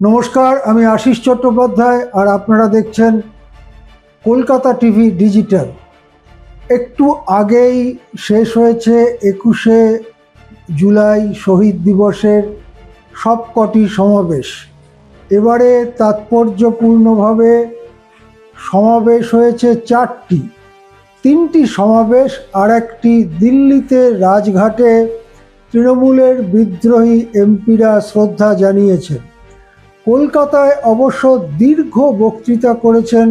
নমস্কার, আমি আশিস চট্টোপাধ্যায় আর আপনারা দেখছেন কলকাতা টিভি ডিজিটাল। একটু আগেই শেষ হয়েছে 21শে জুলাই শহীদ দিবসের সবকটি সমাবেশ। এবারে তাৎপর্যপূর্ণভাবে সমাবেশ হয়েছে তিনটি সমাবেশ, আর একটি দিল্লিতে রাজঘাটে তৃণমূলের বিদ্রোহী এমপিরা শ্রদ্ধা জানিয়েছেন। কলকাতায় অবশ্য দীর্ঘ বক্তৃতা করেছেন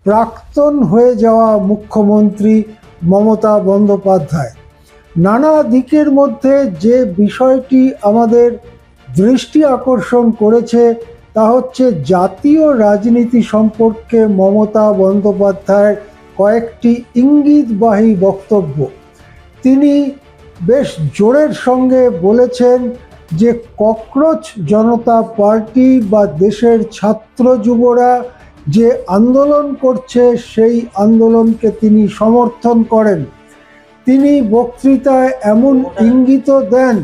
প্রাক্তন হয়ে যাওয়া মুখ্যমন্ত্রী মমতা বন্দ্যোপাধ্যায়। নানা দিকের মধ্যে যে বিষয়টি আমাদের দৃষ্টি আকর্ষণ করেছে তা হচ্ছে জাতীয় রাজনীতি সম্পর্কে মমতা বন্দ্যোপাধ্যায়ের কয়েকটি ইঙ্গিতবাহী বক্তব্য। তিনি বেশ জোরের সঙ্গে বলেছেন যে ককরোচ জনতা পার্টি বা দেশের ছাত্র যুবরা যে আন্দোলন করছে সেই আন্দোলনকে তিনি সমর্থন করেন। তিনি বক্তৃতায় এমন ইঙ্গিত দেন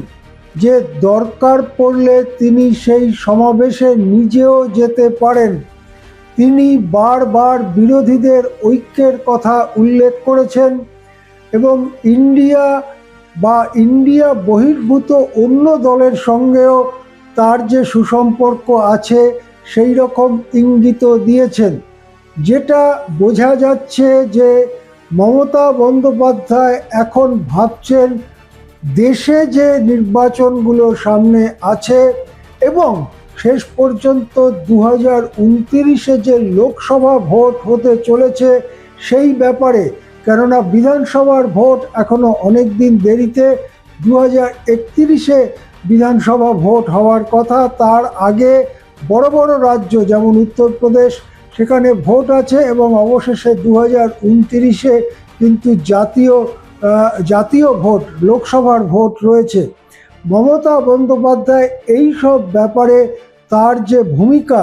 যে দরকার পড়লে তিনি সেই সমাবেশে নিজেও যেতে পারেন। তিনি বারবার বিরোধীদের ঐক্যের কথা উল্লেখ করেছেন এবং ইন্ডিয়া বহির্ভূত অন্য দলের সঙ্গেও তার যে সুসম্পর্ক আছে সেই রকম ইঙ্গিত দিয়েছেন, যেটা বোঝা যাচ্ছে যে মমতা বন্দ্যোপাধ্যায় এখন ভাবছেন দেশে যে নির্বাচনগুলো সামনে আছে এবং শেষ পর্যন্ত 2029-এ যে লোকসভা ভোট হতে চলেছে সেই ব্যাপারে, কেননা বিধানসভার ভোট এখনো অনেক দিন দেরিতে, 2031-এ বিধানসভা ভোট হওয়ার কথা। তার আগে বড় বড় রাজ্য যেমন উত্তরপ্রদেশ, সেখানে ভোট আছে এবং অবশেষে 2029-এ কিন্তু জাতীয় ভোট, লোকসভার ভোট রয়েছে। মমতা বন্দ্যোপাধ্যায় এই সব ব্যাপারে তার যে ভূমিকা,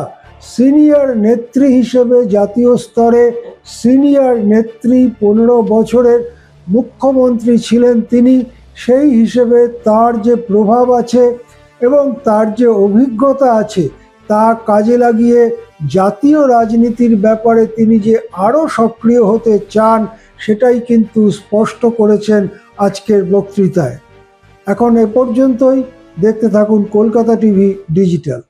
সিনিয়র নেত্রী হিসেবে জাতীয় স্তরে সিনিয়র নেত্রী, 15 বছরের মুখ্যমন্ত্রী ছিলেন তিনি, সেই হিসেবে তার যে প্রভাব আছে এবং তার যে অভিজ্ঞতা আছে তা কাজে লাগিয়ে জাতীয় রাজনীতির ব্যাপারে তিনি যে আরও সক্রিয় হতে চান সেটাই কিন্তু স্পষ্ট করেছেন আজকের বক্তৃতায়। এখন এ পর্যন্তই। দেখতে থাকুন কলকাতা টিভি ডিজিটাল।